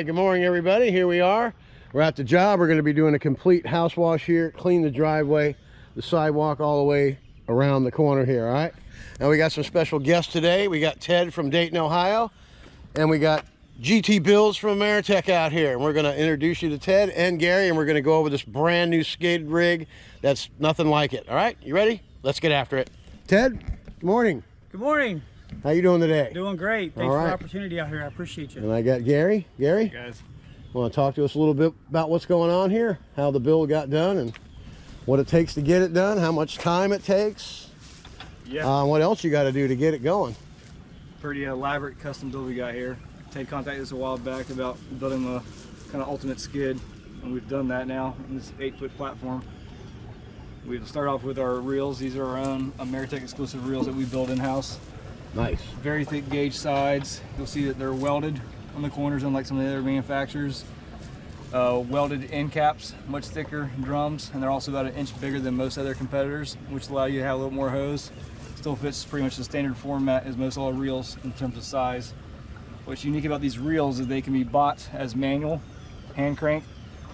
right, good morning everybody. Here we are. We're at the job. We're going to be doing a complete house wash here, clean the driveway, the sidewalk all the way around the corner here, all right? And we got some special guests today. We got Ted from Dayton, Ohio, and we got GT Bills from Ameritech out here. And we're going to introduce you to Ted and Gary, and we're going to go over this brand new skidded rig that's nothing like it. All right, you ready? Let's get after it. Ted, good morning. Good morning. How you doing today? Doing great. Thanks for the opportunity out here. I appreciate you. And I got Gary. Gary? Hey guys. Want to talk to us a little bit about what's going on here, how the build got done, and what it takes to get it done, how much time it takes, what else you got to do to get it going. Pretty elaborate custom build we got here. Ted contacted us a while back about building a kind of ultimate skid, and we've done that now in this 8-foot platform. We've started off with our reels. These are our own Ameritech exclusive reels that we build in-house. Nice. Very thick gauge sides. You'll see that they're welded on the corners, unlike some of the other manufacturers. Welded end caps, much thicker drums, and they're also about 1 inch bigger than most other competitors, which allow you to have a little more hose. Still fits pretty much the standard format as most all reels in terms of size. What's unique about these reels is they can be bought as manual, hand crank,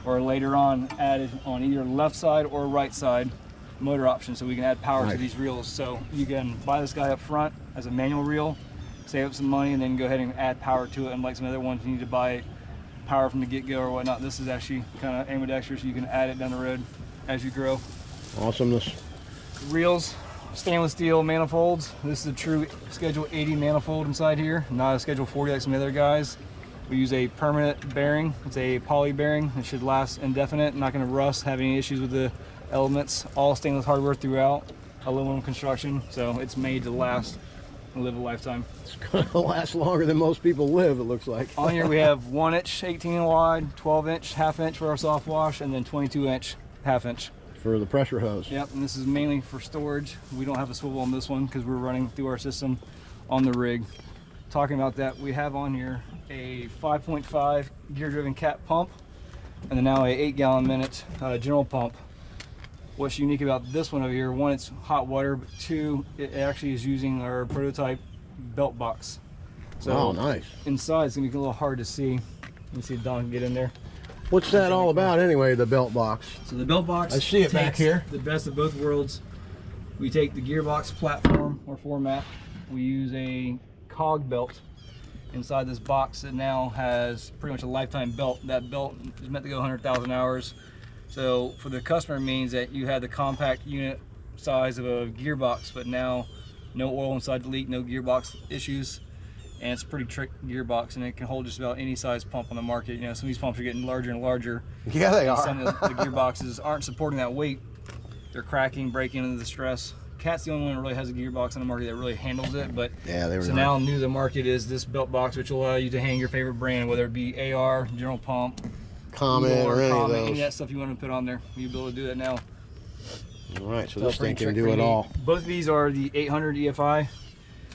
or later on added on either left side or right side motor option, so we can add power to these reels. So you can buy this guy up front as a manual reel, save up some money, and then go ahead and add power to it. Unlike some other ones, you need to buy power from the get-go or whatnot. This is actually kind of ambidextrous, so you can add it down the road as you grow. Awesomeness. Reels, stainless steel manifolds. This is a true Schedule 80 manifold inside here, not a Schedule 40 like some other guys. We use a permanent bearing. It's a poly bearing. It should last indefinite, not going to rust, have any issues with the elements. All stainless hardware throughout, aluminum construction, so it's made to last and live a lifetime. It's going to last longer than most people live, it looks like. On here we have 1 inch 18 wide, 12 inch half inch for our soft wash, and then 22 inch half inch for the pressure hose. Yep, and this is mainly for storage. We don't have a swivel on this one because we're running through our system on the rig. Talking about that, we have on here a 5.5 gear driven cat pump, and then now a 8 gallon minute general pump. What's unique about this one over here, one, it's hot water, but two, it actually is using our prototype belt box. So nice. Inside it's gonna be a little hard to see. You can see Don can get in there. What's that all about anyway, the belt box? So the belt box, I see it back here. The best of both worlds. We take the gearbox platform or format. We use a cog belt inside this box that now has pretty much a lifetime belt. That belt is meant to go 100,000 hours. So for the customer, it means that you have the compact unit size of a gearbox, but now no oil inside the leak, no gearbox issues, and it's a pretty trick gearbox, and it can hold just about any size pump on the market. You know, some of these pumps are getting larger and larger. Yeah, they are. Some of the gearboxes aren't supporting that weight. They're cracking, breaking under the stress. Cat's the only one that really has a gearbox on the market that really handles it. But yeah, they were so now new to the market is this belt box, which will allow you to hang your favorite brand, whether it be AR, General Pump, Comet, or any of those. Any of that stuff you want to put on there. You'll be able to do that now. All right, so this thing can do it all. Both of these are the 800 EFI.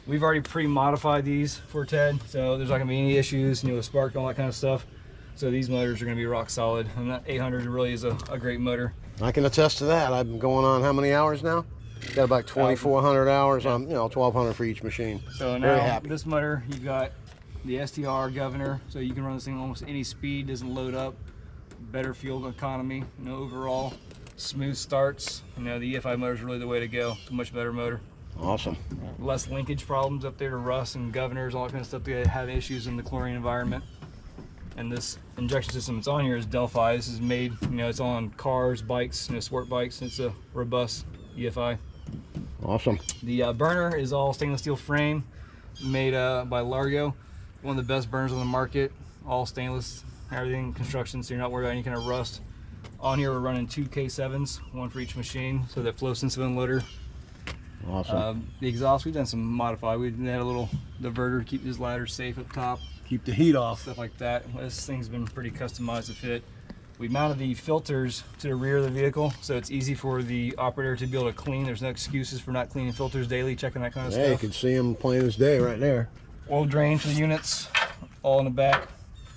We've already pre-modified these for Ted, so there's not going to be any issues, you know, with spark and all that kind of stuff. So these motors are going to be rock solid, and that 800 really is a great motor. I can attest to that. I've been going on how many hours now? Got about 2,400 hours on, 1,200 for each machine. So now this motor, you've got the STR governor, so you can run this thing almost any speed, doesn't load up, better fuel economy, overall smooth starts. The EFI motor is really the way to go. It's a much better motor. Awesome. Less linkage problems up there to rust and governors, all that kind of stuff. They have issues in the chlorine environment. And this injection system that's on here is Delphi. This is made, it's on cars, bikes, sport bikes. It's a robust EFI. Awesome. The burner is all stainless steel frame, made by Largo. One of the best burners on the market. All stainless, everything construction, so you're not worried about any kind of rust. On here we're running 2 K7s, one for each machine, so that flow sensitive unloader. Awesome. The exhaust, we've done some modify. We had a little diverter to keep his ladder safe up top. Keep the heat off. Stuff like that. This thing's been pretty customized to fit. We mounted the filters to the rear of the vehicle, so it's easy for the operator to be able to clean. There's no excuses for not cleaning filters daily, checking that kind of stuff. Yeah, you can see them plain as day right there. Oil drain for the units, all in the back,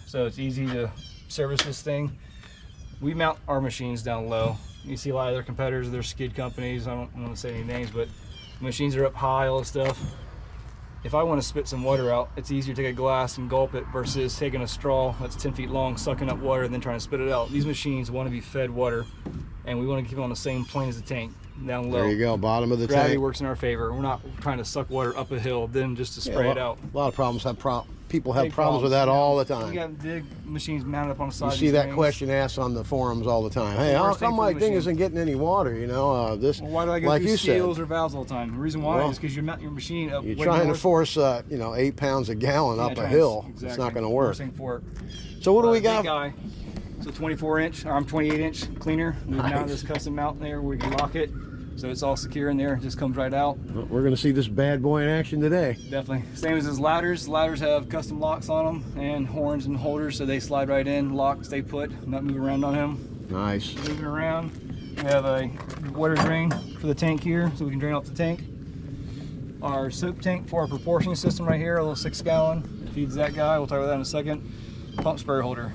so it's easy to service this thing. We mount our machines down low. You see a lot of their competitors, their skid companies, I don't want to say any names, but machines are up high, all this stuff. if I want to spit some water out, it's easier to take a glass and gulp it versus taking a straw that's 10 feet long, sucking up water, and then trying to spit it out. These machines want to be fed water, and we want to keep it on the same plane as the tank, down low. There you go, bottom of the Gravity tank. works in our favor. We're not trying to suck water up a hill, then just to spray it out. A lot of problems people have Big problems with that all the time. We got big machines mounted up on the side. You of see these that things. question asked on the forums all the time. Hey, how Worst thing come for my the thing machine. isn't getting any water? You know, this. Well, why do I go like through you seals said, or valves all the time? The reason why Well, is because you mount your machine up. you're way trying to north. force, you know, 8 pounds a gallon up a hill. Exactly. It's not going to work. Forcing for it. So what do we Big got? guy. So 24-inch, or I'm 28-inch cleaner. We've Nice. mounted this custom mount there where we can lock it, so it's all secure in there. It just comes right out. We're going to see this bad boy in action today. Definitely. Same as his ladders. Ladders have custom locks on them and horns and holders, so they slide right in, lock, stay put, not move around on him. Nice. Moving around. We have a water drain for the tank here, so we can drain off the tank. Our soap tank for our proportioning system right here, a little 6-gallon, feeds that guy. We'll talk about that in a second. Pump sprayer holder,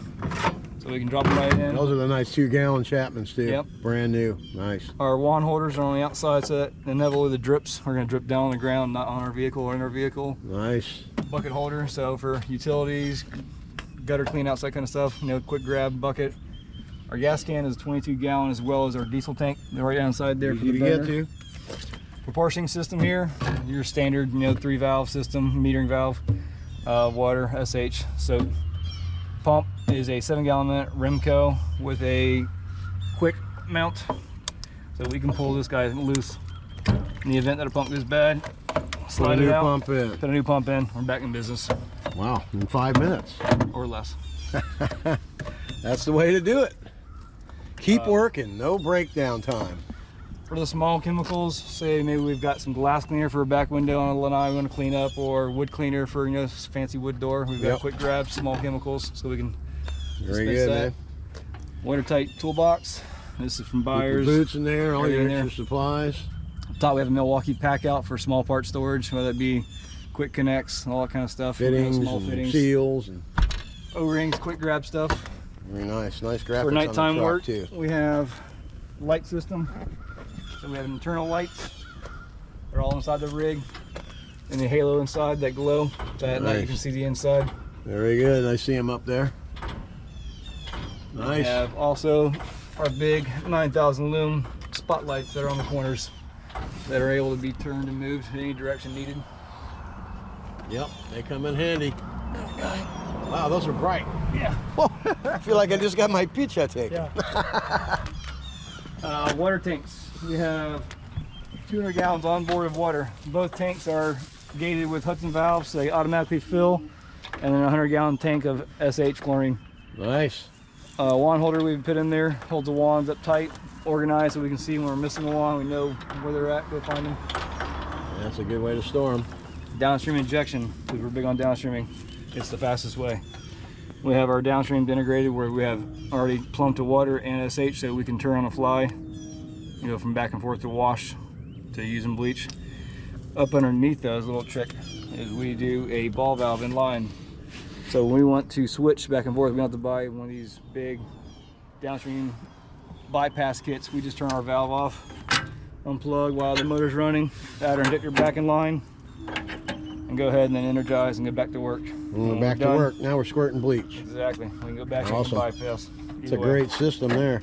so we can drop them right in. Those are the nice 2-gallon Chapmans too. Yep. Brand new. Nice. Our wand holders are on the outside, so that inevitably the drips are going to drip down on the ground, not on our vehicle or in our vehicle. Nice. Bucket holder, so for utilities, gutter clean outs, that kind of stuff, you know, quick grab bucket. Our gas can is 22-gallon, as well as our diesel tank. They're right inside there for Easy the to get burner. to. Proportioning system here, your standard, you know, 3-valve system, metering valve, water, SH, soap. Pump is a 7-gallon minute Remco with a quick mount, so we can pull this guy loose in the event that a pump goes bad. Slide it out, pump in. put a new pump in, we're back in business. Wow, in 5 minutes. Or less. That's the way to do it. Keep working, no breakdown time. For the small chemicals, say maybe we've got some glass cleaner for a back window on a lanai we want to clean up, or wood cleaner for, you know, fancy wood door. We've got Yep. quick grab, small chemicals, so we can Very dispense good, that. man. Watertight toolbox. This is from Keep your Buyers. boots in there, all your Everything extra there. supplies. Up top we have a Milwaukee pack out for small part storage, whether it be quick connects, all that kind of stuff. you know, Fittings, small and fittings, seals. And O-rings, quick grab stuff. very nice. Nice graphics For on the nighttime truck work, too. we have light system. So we have internal lights. They're all inside the rig. And the halo inside, that glow. So at night you Nice. can see the inside. Very good. I see them up there. We Nice. have also our big 9,000 lumen spotlights that are on the corners that are able to be turned and moved in any direction needed. Yep, they come in handy. Wow, those are bright. Yeah. I feel like I just got my picture taken. Water tanks. We have 200 gallons on board of water. Both tanks are gated with Hudson valves, so they automatically fill, and then a 100-gallon tank of SH chlorine. Nice. Wand holder we've put in there, holds the wands up tight, organized, so we can see when we're missing a wand, we know where they're at, go find them. That's a good way to store them. Downstream injection, because we're big on downstreaming. It's the fastest way. We have our downstream integrated where we have already plumbed to water and SH, so we can turn on the fly, you know, from back and forth to wash to using bleach. Up underneath those, little trick is we do a ball valve in line. So when we want to switch back and forth, we don't have to buy one of these big downstream bypass kits. We just turn our valve off, unplug while the motor's running, add our injector back in line, and go ahead and then energize and go back to work. We're back to work. Now we're squirting bleach. Exactly. We can go back Awesome. and bypass. It's a great system there.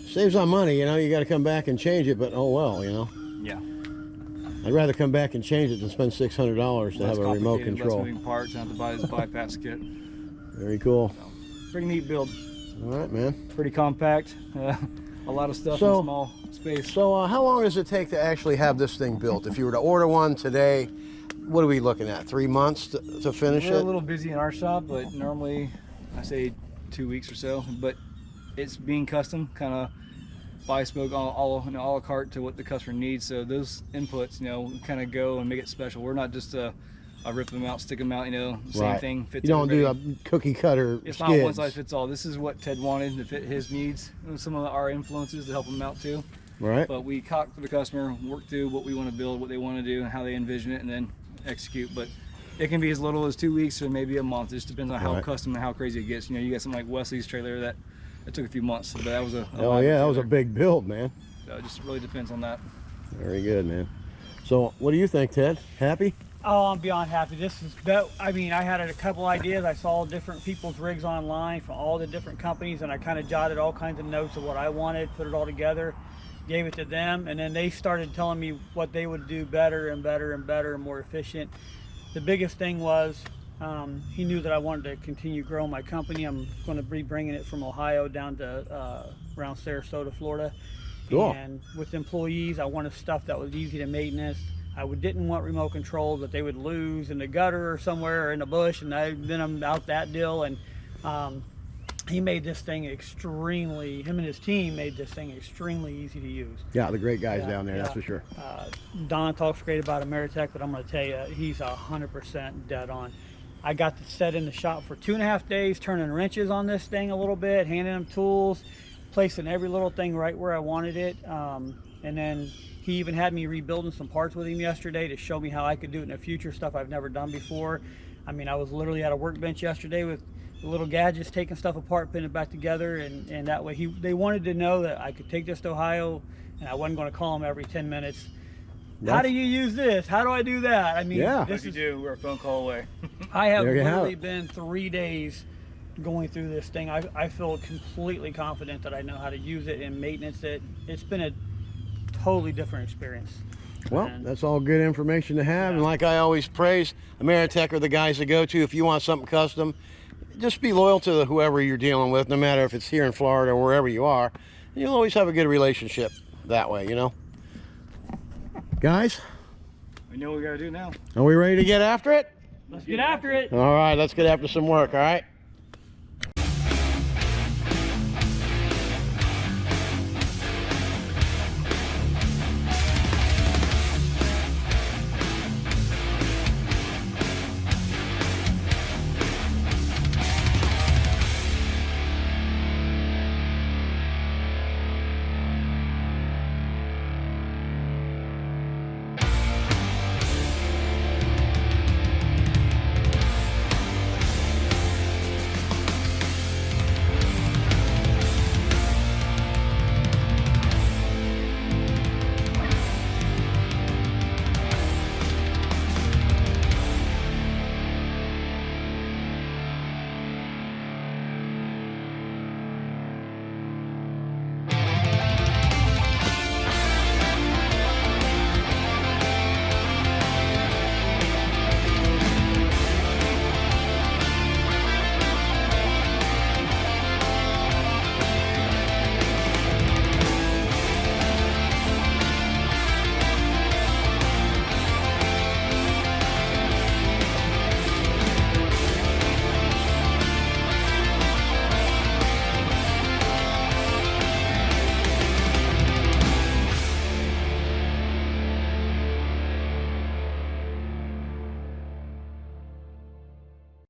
Saves on money, you know, you got to come back and change it, but oh well, you know. Yeah. I'd rather come back and change it than spend $600 to have a remote control. Less moving parts, and have to buy this bypass kit. Very cool. Pretty neat build. All right, man. Pretty compact. A lot of stuff in a small space. So how long does it take to actually have this thing built? If you were to order one today, what are we looking at? 3 months to finish We're it? a little busy in our shop, but normally I say 2 weeks or so. But it's being custom, kind of bespoke, all you know, a la carte to what the customer needs. So those inputs, you know, kind of go and make it special. We're not just I rip them out, stick them out, you know, same Right. thing. Fits You don't everybody. do a cookie cutter It's skids. not one size fits all. This is what Ted wanted to fit his needs, and some of our influences to help him out too. Right. But we talk to the customer, work through what we want to build, what they want to do, and how they envision it, and then execute. But it can be as little as 2 weeks or maybe a month. It just depends on how Right. custom and how crazy it gets. You know, you got something like Wesley's trailer that it took a few months, but that was a Oh yeah, that was a big build, man. So it just really depends on that. Very good, man. So what do you think, Ted? Happy? Oh, I'm beyond happy. This is, I mean, I had a couple ideas. I saw different people's rigs online from all the different companies, and I kind of jotted all kinds of notes of what I wanted, put it all together, gave it to them, and then they started telling me what they would do better and better and better and more efficient. The biggest thing was he knew that I wanted to continue growing my company. I'm going to be bringing it from Ohio down to around Sarasota, Florida. Cool. And with employees, I wanted stuff that was easy to maintenance. I didn't want remote controls that they would lose in the gutter or somewhere or in the bush, and then I'm out that deal. And he made this thing extremely, him and his team made this thing extremely easy to use. Yeah, the great guys down there, that's for sure. Don talks great about Ameritech, but I'm going to tell you, he's 100% dead on. I got to set in the shop for 2.5 days, turning wrenches on this thing a little bit, handing him tools, placing every little thing right where I wanted it. And then he even had me rebuilding some parts with him yesterday to show me how I could do it in the future, stuff I've never done before. I mean, I was literally at a workbench yesterday with the little gadgets, taking stuff apart, putting it back together, and that way they wanted to know that I could take this to Ohio and I wasn't going to call him every 10 minutes. How do you use this? How do I do that? I mean, this is, we're a phone call away. I have literally been 3 days going through this thing. I feel completely confident that I know how to use it and maintenance it. It's been a totally different experience. Well, that's all good information to have. And like I always praise, Ameritech are the guys to go to if you want something custom. Just be loyal to whoever you're dealing with, no matter if it's here in Florida or wherever you are. You'll always have a good relationship that way, you know. Guys, we know what we got to do now. Are we ready to get after it? Let's get after it. All right, let's get after some work, all right?